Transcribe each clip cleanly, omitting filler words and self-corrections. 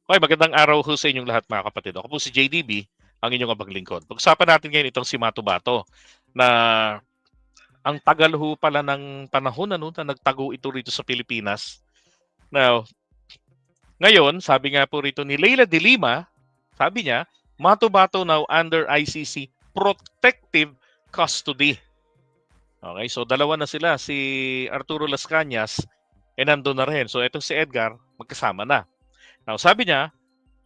Okay, magandang araw ho sa inyong lahat mga kapatid. Ako po si JDB, ang inyong abaglingkod. Pag-usapan natin ngayon itong si Mato Bato na ang tagal ho pala ng panahon ano, na nagtago ito rito sa Pilipinas. Now, ngayon, sabi nga po rito ni Leila de Lima, sabi niya, Mato Bato now under ICC protective custody. Okay, so dalawa na sila, si Arturo Las Cañas, nandun na rin. So itong si Edgar, magkasama na. Now, sabi niya,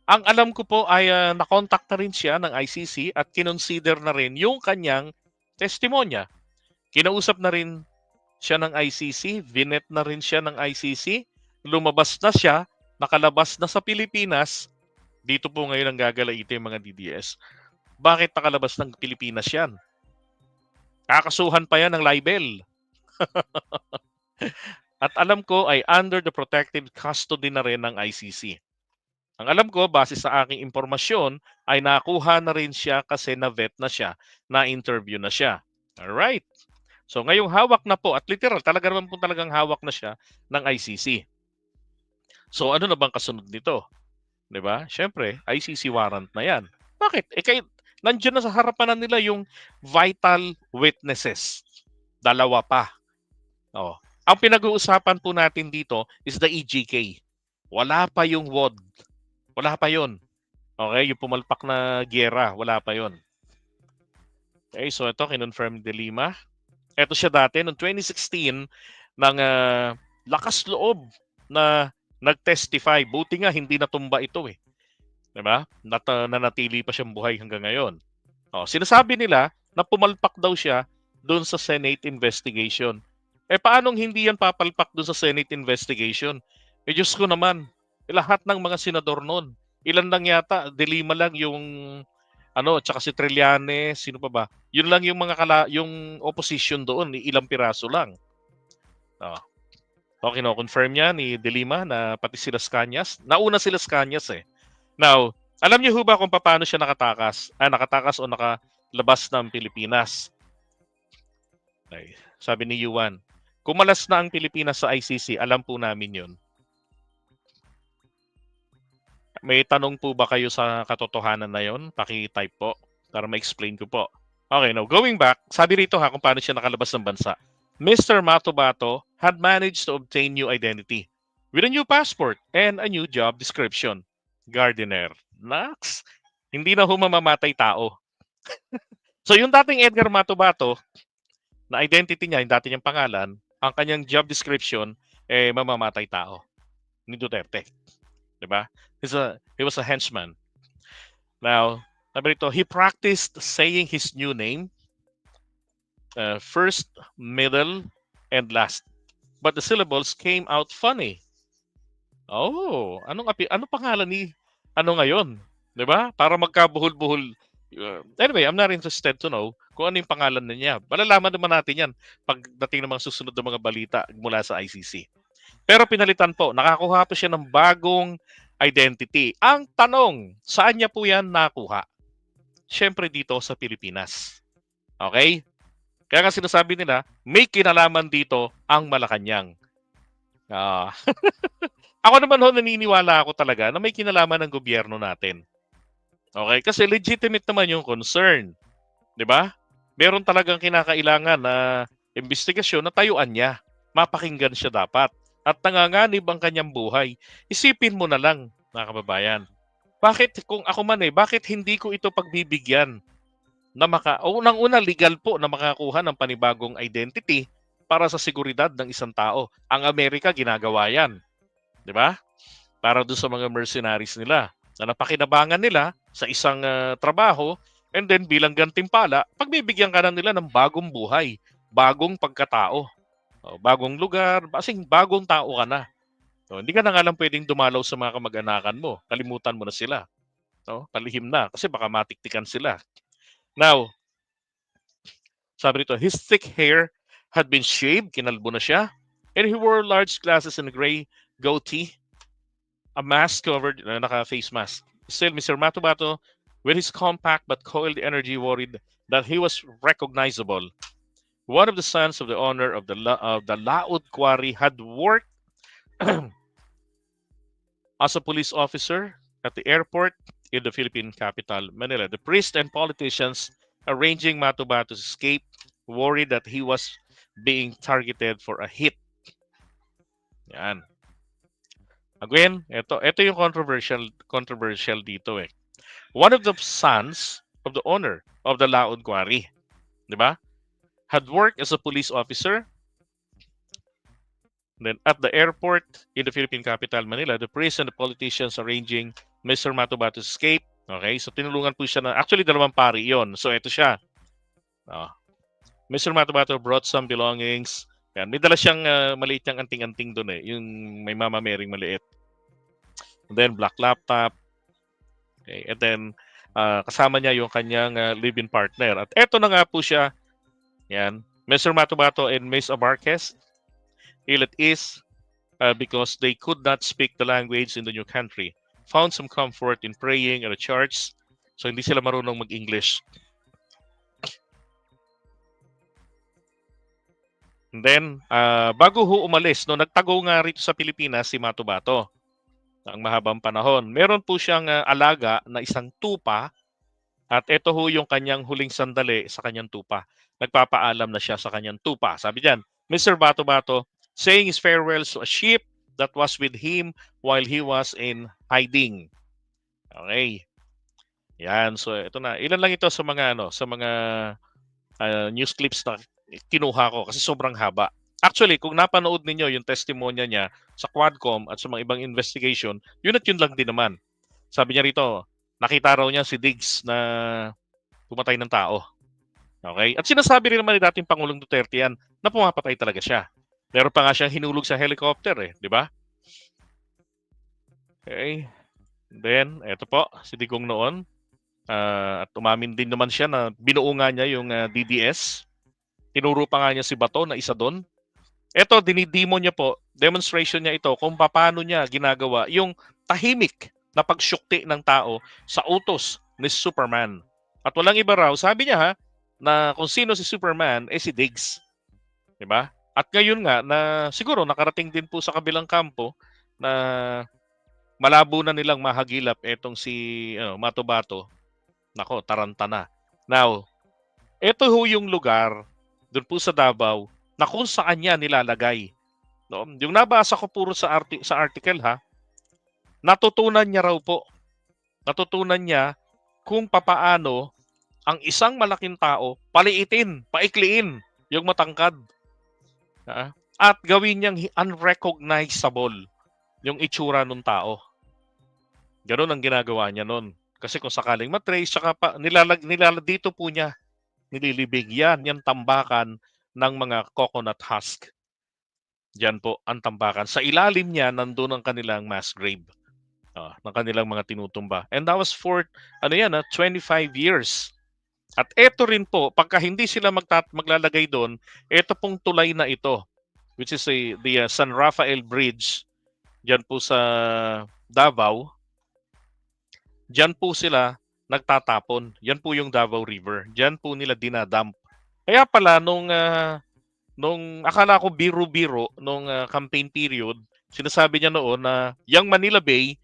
ang alam ko po ay na-contact na rin siya ng ICC at kinonsider na rin yung kanyang testimonya. Kinausap na rin siya ng ICC, vinet na rin siya ng ICC, lumabas na siya, nakalabas na sa Pilipinas. Dito po ngayon ang gagalaite yung mga DDS. Bakit nakalabas ng Pilipinas yan? Kakasuhan pa yan ng libel. At alam ko ay under the protective custody na rin ng ICC. Ang alam ko, base sa aking impormasyon, ay nakuha na rin siya kasi na-vet na siya, na-interview na siya. Alright. So ngayong hawak na po, at literal, talaga naman po talagang hawak na siya ng ICC. So ano na bang kasunod nito? Diba? Siyempre, ICC warrant na yan. Bakit? Kayo, nandiyan na sa harapan na nila yung vital witnesses. Dalawa pa. Oh. Ang pinag-uusapan po natin dito is the EGK. Wala pa yung WOD. Wala pa yon. Okay, yung pumalpak na giyera, wala pa yon. Okay, so ito, kinonfirm de Lima. Ito siya dati, noong 2016, ng lakas loob na nag-testify. Buti nga, hindi natumba ito eh. Diba? Nanatili pa siyang buhay hanggang ngayon. Sinasabi nila na pumalpak daw siya doon sa Senate investigation. Paanong hindi yan papalpak doon sa Senate investigation? Diyos ko naman, lahat ng mga senador noon, ilan lang yata, de Lima lang yung tsaka si Trillanes, sino pa ba? Yun lang yung yung opposition doon, ilang piraso lang. Kino-confirm niya ni de Lima na pati sila Cañas. Nauna sila Cañas eh. Now, alam niyo ho ba kung paano siya nakatakas? Nakatakas o nakalabas ng Pilipinas? Ay, sabi ni Yuan, kumalas na ang Pilipinas sa ICC, alam po namin yun. May tanong po ba kayo sa katotohanan na yon? Paki-type po para ma-explain ko po. Okay, now going back, sabi rito kung paano siya nakalabas ng bansa. Mr. Mato Bato had managed to obtain new identity with a new passport and a new job description. Gardener. Nax, hindi na mamamatay tao. So yung dating Edgar Mato Bato, na identity niya, yung dati niyang pangalan, ang kanyang job description, mamamatay tao. Ni Duterte. Diba? He was a henchman. Now, sabi rito, he practiced saying his new name, first, middle, and last. But the syllables came out funny. Oh, ano pangalan ni ngayon? 'Di ba? Para magkabuhol-buhol. Anyway, I'm not interested to know kung ano yung pangalan niya. Malalaman naman natin yan pagdating ng mga susunod na mga balita mula sa ICC. Pero pinalitan po, nakakuha po siya ng bagong identity. Ang tanong, saan niya po yan nakuha? Siyempre dito sa Pilipinas. Okay? Kaya nga sinasabi nila, may kinalaman dito ang Malacanang. Ako naman naniniwala ako talaga na may kinalaman ng gobyerno natin. Okay? Kasi legitimate naman yung concern. Di ba? Meron talagang kinakailangan na investigasyon na tayuan niya. Mapakinggan siya dapat. At nanganganib ang kanyang buhay. Isipin mo na lang, mga kababayan. Bakit, kung ako man bakit hindi ko ito pagbibigyan na unang-una legal po na makakuha ng panibagong identity para sa seguridad ng isang tao. Ang Amerika ginagawa yan. Di ba? Para doon sa mga mercenaries nila na napakinabangan nila sa isang trabaho and then bilang gantimpala, pagbibigyan ka na nila ng bagong buhay, bagong pagkatao, bagong lugar, bagong tao ka na. Hindi ka na nga lang pwedeng dumalaw sa mga kamag-anakan mo. Kalimutan mo na sila. Palihim na kasi baka matiktikan sila. Now, sabi rito, his thick hair had been shaved, kinalbo na siya, and he wore large glasses and a gray goatee, a mask covered, naka-face mask. Still, Mr. Mato Bato, with his compact but coiled energy, worried that he was recognizable. One of the sons of the owner of the Laod Quarry had worked as a police officer at the airport in the Philippine capital, Manila. The priests and politicians arranging Matubato's escape, worried that he was being targeted for a hit. Yan. Again, ito yung controversial dito eh. One of the sons of the owner of the Laod Quarry, di ba? Had worked as a police officer. Then at the airport in the Philippine capital, Manila, the priest and the politicians arranging Mr. Matubato's escape. Okay, so tinulungan po siya na, actually dalawang pari yon. So ito siya. Mr. Matubato brought some belongings. Yan, may dala siyang maliit niyang anting-anting doon eh. Yung may Mama Maryng maliit. And then black laptop. Okay, and then kasama niya yung kanyang live-in partner. At eto na nga po siya. Yan, Mr. Matubato and Ms. Abarquez. It is because they could not speak the language in the new country. Found some comfort in praying at the church. So hindi sila marunong mag-English. And then, bago ho umalis, no, nagtago nga rito sa Pilipinas si Matubato ang mahabang panahon. Meron po siyang alaga na isang tupa at ito ho yung kanyang huling sandali sa kanyang tupa. Nagpapaalam na siya sa kanyang tupa. Sabi diyan, Mr. Bato-Bato saying his farewells to a sheep that was with him while he was in hiding. Okay. Yan, so ito na. Ilan lang ito sa mga news clips na kinuha ko kasi sobrang haba. Actually, kung napanood ninyo yung testimonya niya sa Quadcom at sa mga ibang investigation, yun at yun lang din naman. Sabi niya rito, nakita raw niya si Diggs na pumatay ng tao. Okay? At sinasabi rin naman ni dating Pangulong Duterte yan na pumapatay talaga siya. Meron pa nga siyang hinulog sa helicopter eh, di ba? Okay. Then, eto po, si Digong noon. At umamin din naman siya na binuo nga niya yung DDS. Tinuro pa nga niya si Bato na isa doon. Ito, dinidemo niya po, demonstration niya ito kung paano niya ginagawa yung tahimik na pagsyukti ng tao sa utos ni Superman. At walang iba raw, sabi niya na kung sino si Superman, si Diggs. Diba? At ngayon nga, na siguro nakarating din po sa kabilang kampo na malabo na nilang mahagilap etong si Matubato. Nako, taranta na. Now, ito ho yung lugar doon po sa Davao na kung saan niya nilalagay. No? Yung nabasa ko puro sa article natutunan niya raw po. Natutunan niya kung papaano ang isang malaking tao paliitin, paikliin yung matangkad. At gawin niyang unrecognizable yung itsura ng tao. Ganun ang ginagawa niya noon. Kasi kung sakaling matrace, saka dito po niya nililibig yan tambakan ng mga coconut husk. Diyan po ang tambakan. Sa ilalim niya, nandun ang kanilang mass grave. Ng kanilang mga tinutumba. And that was for, 25 years. At eto rin po, pagka hindi sila maglalagay doon, eto pong tulay na ito, which is the San Rafael Bridge, diyan po sa Davao, diyan po sila nagtatapon. Yan po yung Davao River. Diyan po nila dinadump. Kaya pala nung akala ko biro-biro nung campaign period, sinasabi niya noon na yung Manila Bay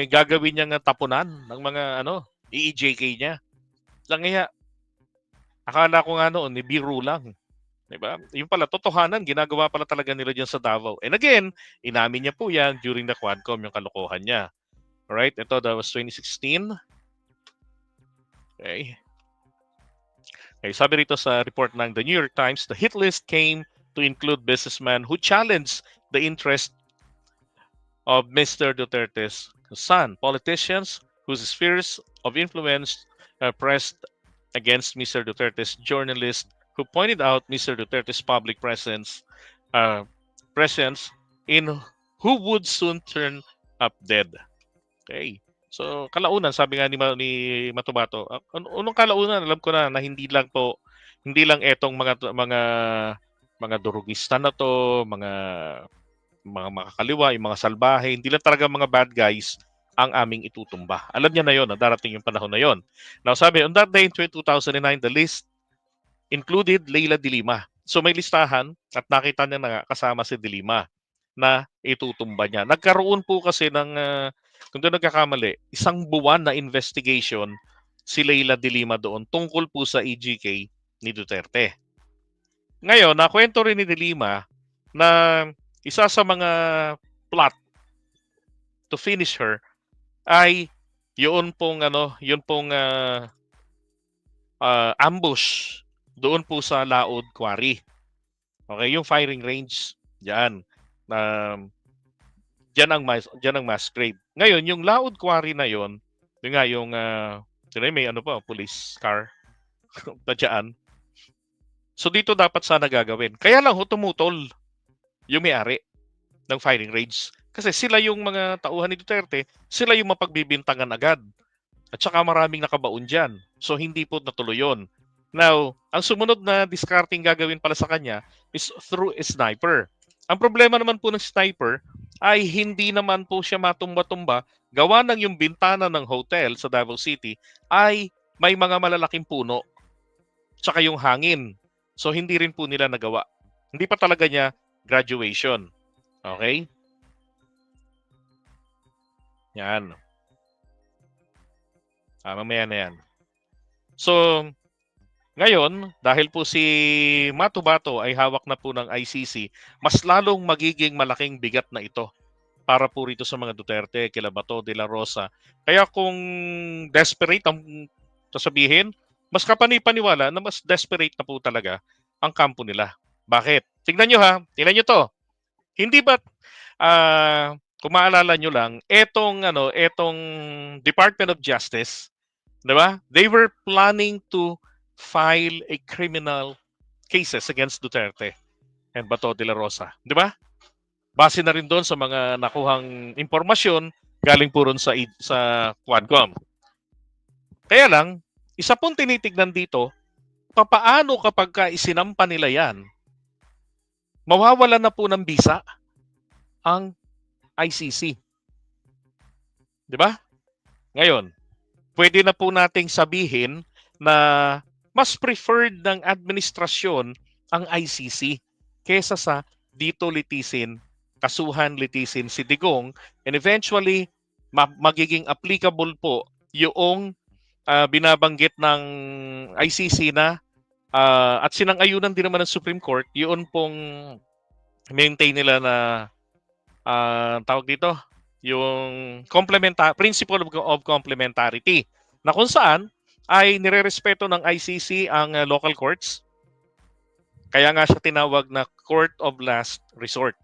gagawin niyang tapunan ng mga EEJK niya. Langya. Akala ko nga noon biro lang. Diba? Yung pala totohanan, ginagawa pala talaga nila diyan sa Davao. And again, inamin niya po yan during the Quadcom yung kalokohan niya. Alright, ito that was 2016. Okay. Sabi rito sa report ng The New York Times, the hit list came to include businessmen who challenged the interest of Mr. Duterte's son, politicians whose spheres of influence pressed against Mr. Duterte's journalist who pointed out Mr. Duterte's public presence in who would soon turn up dead. Okay. So, kalaunan, sabi nga ni Matubato, unong kalaunan, alam ko na hindi lang etong mga durugista na to, mga makakaliwa, yung mga salbahe, hindi lang talaga mga bad guys ang aming itutumba. Alam niya na yon, darating yung panahon na yon. Now, sabi, on that day in 2009, the list included Leila de Lima. So, may listahan at nakita niya na kasama si de Lima na itutumba niya. Nagkaroon po kasi ng kung doon nagkakamali, 1 buwan na investigation si Leila de Lima doon tungkol po sa EGK ni Duterte. Ngayon, nakwento rin ni de Lima na isa sa mga plot to finish her ay yun pong ambush doon po sa Laod Quarry. Okay, yung firing range diyan. Diyan ang mass grave. Ngayon, yung Laod Quarry na yon, yun nga yung may police car na dyan. So dito dapat sana gagawin. Kaya lang tumutol yung may-ari ng firing range. Kasi sila yung mga tauhan ni Duterte, sila yung mapagbibintangan agad. At saka maraming nakabaon dyan. So hindi po natuloy yun. Now, ang sumunod na discarding gagawin pala sa kanya is through a sniper. Ang problema naman po ng sniper ay hindi naman po siya matumba-tumba. Gawa ng yung bintana ng hotel sa Davao City ay may mga malalaking puno. Tsaka yung hangin. So hindi rin po nila nagawa. Hindi pa talaga niya graduation. Okay? Yan. Mamaya na yan. So, ngayon, dahil po si Matubato ay hawak na po ng ICC, mas lalong magiging malaking bigat na ito para po rito sa mga Duterte, kila Bato de la Rosa. Kaya kung desperate ang sasabihin, mas kapani-paniwala na mas desperate na po talaga ang kampo nila. Bakit? Tingnan nyo ha, tingnan nyo to. Hindi ba, kung maalala nyo lang, etong Department of Justice, di ba? They were planning to file a criminal cases against Duterte and Bato de la Rosa. Di ba? Base na rin doon sa mga nakuhang impormasyon galing po ron sa Quadcom. Kaya lang, isa pong tinitignan dito, papaano kapag isinampa nila yan, mawawalan na po ng bisa ang ICC. Di ba? Ngayon, pwede na po nating sabihin na mas preferred ng administrasyon ang ICC kesa sa dito kasuhan litisin si Digong, and eventually magiging applicable po yung binabanggit ng ICC na at sinang-ayunan din naman ng Supreme Court, yun pong maintain nila na tawag dito, yung principle of complementarity, na kung saan ay nirerespeto ng ICC ang local courts. Kaya nga siya tinawag na Court of Last Resort.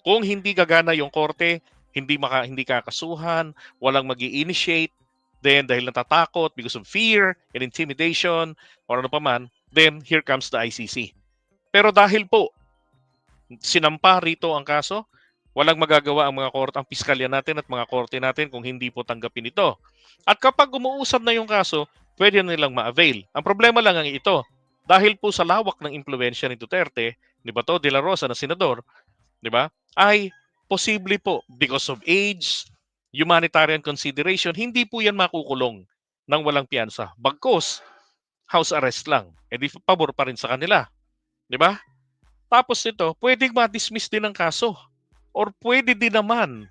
Kung hindi gagana yung korte, hindi kakasuhan, walang magi-initiate, then dahil natatakot because of fear and intimidation or ano pa man, then here comes the ICC. Pero dahil po sinampa rito ang kaso, walang magagawa ang ang piskalya natin at mga korte natin kung hindi po tanggapin ito. At kapag umuusad na yung kaso, pwede nilang ma-avail. Ang problema lang ang ito, dahil po sa lawak ng impluwensya ni Duterte, ni Bato de la Rosa na senador, di ba, ay posible po because of age, humanitarian consideration, hindi po yan makukulong ng walang piyansa. Bagkus, house arrest lang. E di pabor pa rin sa kanila. Di ba? Tapos ito, pwedeng ma-dismiss din ang kaso. Or pwede din naman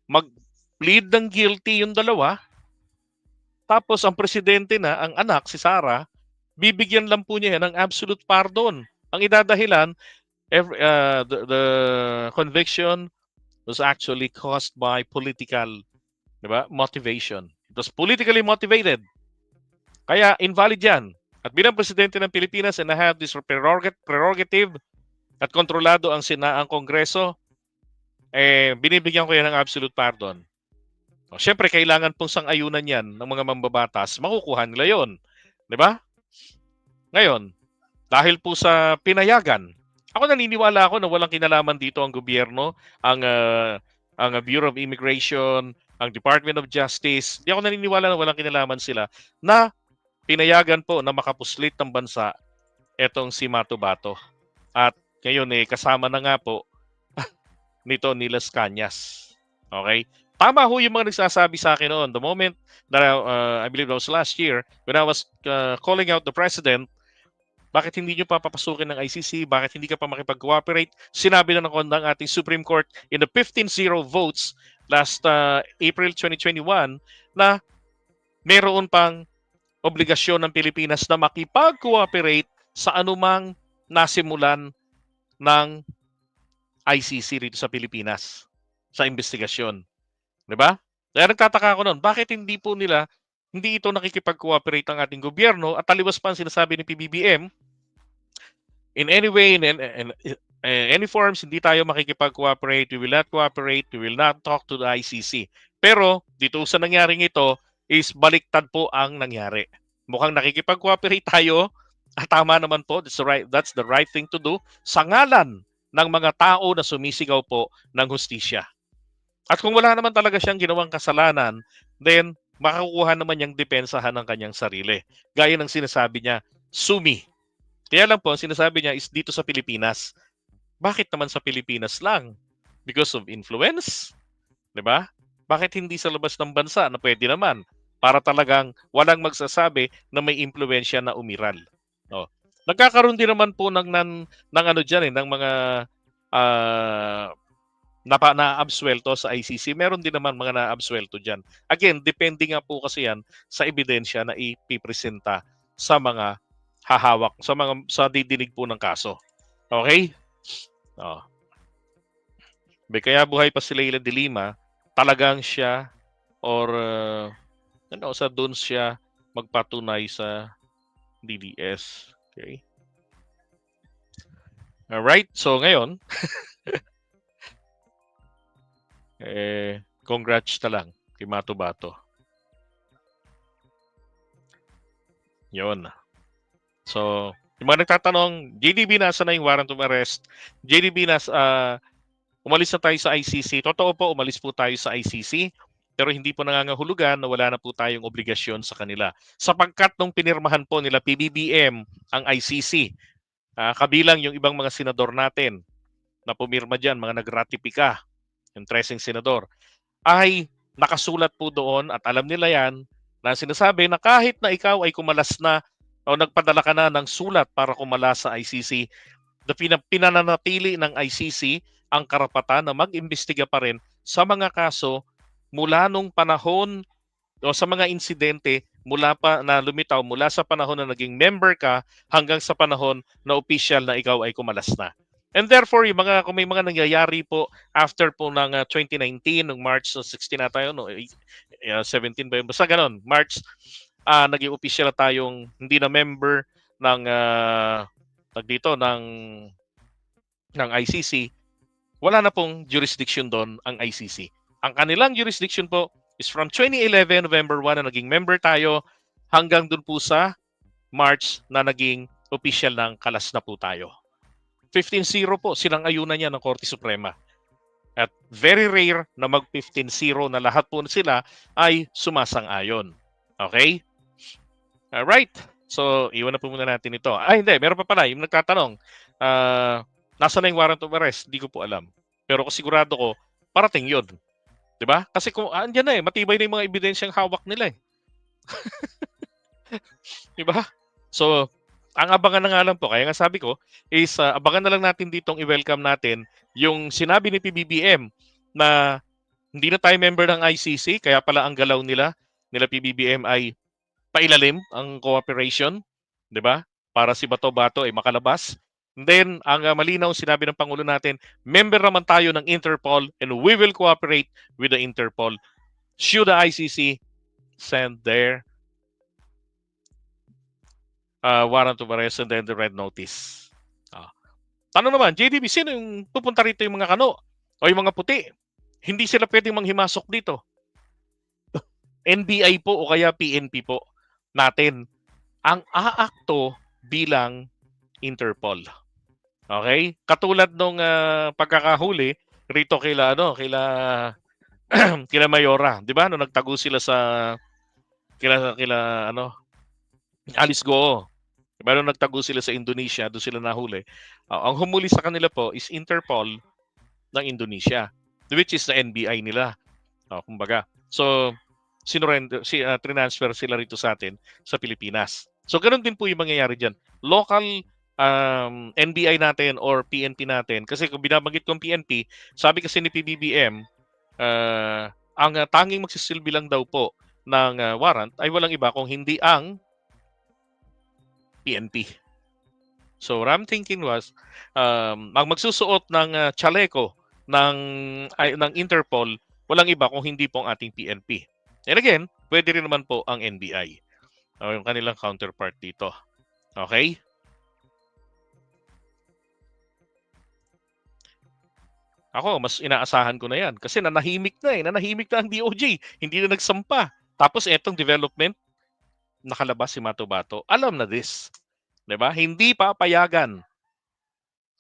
mag-plead ng guilty yung dalawa. Tapos ang presidente na, ang anak, si Sara, bibigyan lang po niya ng absolute pardon. Ang idadahilan, the conviction was actually caused by political, diba, motivation. It was politically motivated. Kaya invalid yan. At bilang presidente ng Pilipinas and I have this prerogative at kontrolado ang Kongreso, binibigyan ko yan ng absolute pardon. Siyempre, kailangan pong sang-ayunan yan ng mga mambabatas, makukuha nila yon, di ba? Ngayon, dahil po sa pinayagan, ako naniniwala ako na walang kinalaman dito ang gobyerno, ang Bureau of Immigration, ang Department of Justice. Hindi ako naniniwala na walang kinalaman sila na pinayagan po na makapuslit ng bansa etong si Matubato. At ngayon kasama na nga po nito ni Las Cañas. Okay? Tama ho yung mga nagsasabi sa akin noon. The moment that I believe that was last year, when I was calling out the president, bakit hindi nyo papapasukin ng ICC? Bakit hindi ka pa makipag-cooperate? Sinabi na ng ating Supreme Court in the 15-0 votes last April 2021 na meron pang obligasyon ng Pilipinas na makipag-cooperate sa anumang nasimulan ng ICC rito sa Pilipinas sa investigasyon. 'Di ba? Kaya nagtataka ako noon, bakit hindi ito nakikipag-cooperate ang ating gobyerno at taliwas pa ang sinasabi ni PBBM, in any way, in any forms, hindi tayo makikipag-cooperate, we will not cooperate, we will not talk to the ICC. Pero dito sa nangyaring ito is baliktad po ang nangyari. Mukhang nakikipag-cooperate tayo at tama naman po, that's the right thing to do sa ngalan ng mga tao na sumisigaw po ng hustisya. At kung wala naman talaga siyang ginawang kasalanan, then makakuha naman niyang depensahan ng kanyang sarili. Gaya ng sinasabi niya, sumi. Kaya lang po, sinasabi niya is dito sa Pilipinas. Bakit naman sa Pilipinas lang? Because of influence? 'Di ba? Bakit hindi sa labas ng bansa na pwede naman? Para talagang walang magsasabi na may impluwensya na umiral. Oh. Nagkakaroon din naman po ng ano diyan ng mga na-absuelto sa ICC. Meron din naman mga na-absuelto diyan. Again, depende nga po kasi yan sa ebidensya na ipipresenta sa mga hahawak, sa didinig po ng kaso. Okay? Oh. Kaya buhay pa si Leila de Lima, talagang siya or doon siya magpatunay sa DDS. Okay? Alright, so ngayon, congrats na lang kay Mato Bato. Yun. So, yung mga nagtatanong, JDB nasa na yung warrant of arrest? JDB umalis na tayo sa ICC. Totoo po, umalis po tayo sa ICC. Pero hindi po nangangahulugan na wala na po tayong obligasyon sa kanila. Sapagkat nung pinirmahan po nila PBBM ang ICC, kabilang yung ibang mga senador natin na pumirma dyan, mga nagratipika, yung 13 senador, ay nakasulat po doon at alam nila yan na sinasabi na kahit na ikaw ay kumalas na o nagpadala ka na ng sulat para kumalas sa ICC, pinananatili ng ICC ang karapatan na mag-imbestiga pa rin sa mga kaso mula nung panahon o sa mga insidente mula sa panahon na naging member ka hanggang sa panahon na official na ikaw ay kumalas na. And therefore, kung may mga nangyayari po after po ng 2019, ng March 16 na tayo, 17 ba yun? Basta ganun, March, naging official na tayong hindi na member ng ng ICC, wala na pong jurisdiction doon ang ICC. Ang kanilang jurisdiction po is from 2011, November 1 na naging member tayo hanggang doon po sa March na naging official ng kalas na po tayo. 15-0 po silang ayunan niya ng Korte Suprema. At very rare na mag 15-0 na lahat po sila ay sumasang-ayon. Okay? Alright. So, iwan na po muna natin ito. Hindi. Meron pa pala. Yung nagtatanong, nasa na yung warrant of arrest? Hindi ko po alam. Pero sigurado ko, parating yun. Diba? Kasi kung andyan na matibay na yung mga ebidensyang hawak nila Diba? So, ang abangan na nga lang po, kaya nga sabi ko, is abangan na lang natin ditong i-welcome natin yung sinabi ni PBBM na hindi na tayo member ng ICC, kaya pala ang galaw nila PBBM ay pailalim ang cooperation, di ba? Para si Bato-Bato ay makalabas. And then, ang malinaw sinabi ng Pangulo natin, member naman tayo ng Interpol and we will cooperate with the Interpol should the ICC send their warrant of arrest and then the red notice. Tanong naman, JDB, sino yung pupunta rito yung mga kano o yung mga puti? Hindi sila pwedeng manghimasok dito. NBI po o kaya PNP po natin ang aakto bilang Interpol. Okay? Katulad nung pagkakahuli rito kila Mayora, 'di ba? Nung nagtago sila sa Alice Goo. Diba nung nagtago sila sa Indonesia, doon sila nahuli. Ang humuli sa kanila po is Interpol ng Indonesia, which is the NBI nila. Kumbaga. So, transfer sila rito sa atin sa Pilipinas. So, ganoon din po yung mangyayari dyan. Local NBI natin or PNP natin, kasi kung binabanggit kong PNP, sabi kasi ni PBBM, Ang tanging magsisilbi lang daw po ng warrant ay walang iba kung hindi ang PNP. So what I'm thinking was, ang magsusuot ng chaleco ng Interpol, walang iba kung hindi po ang ating PNP. And again, pwede rin naman po ang NBI o yung kanilang counterpart dito. Okay? Ako, mas inaasahan ko na yan. Kasi nanahimik na eh. Nanahimik na ang DOJ. Hindi na nagsampa. Tapos etong development, nakalabas si Mato-Bato. Alam na this. 'Di ba? Hindi papayagan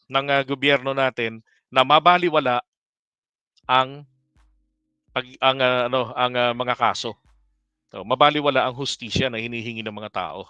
ng gobyerno natin na mabaliwala ang ang mga kaso. So, mabaliwala ang hustisya na hinihingi ng mga tao.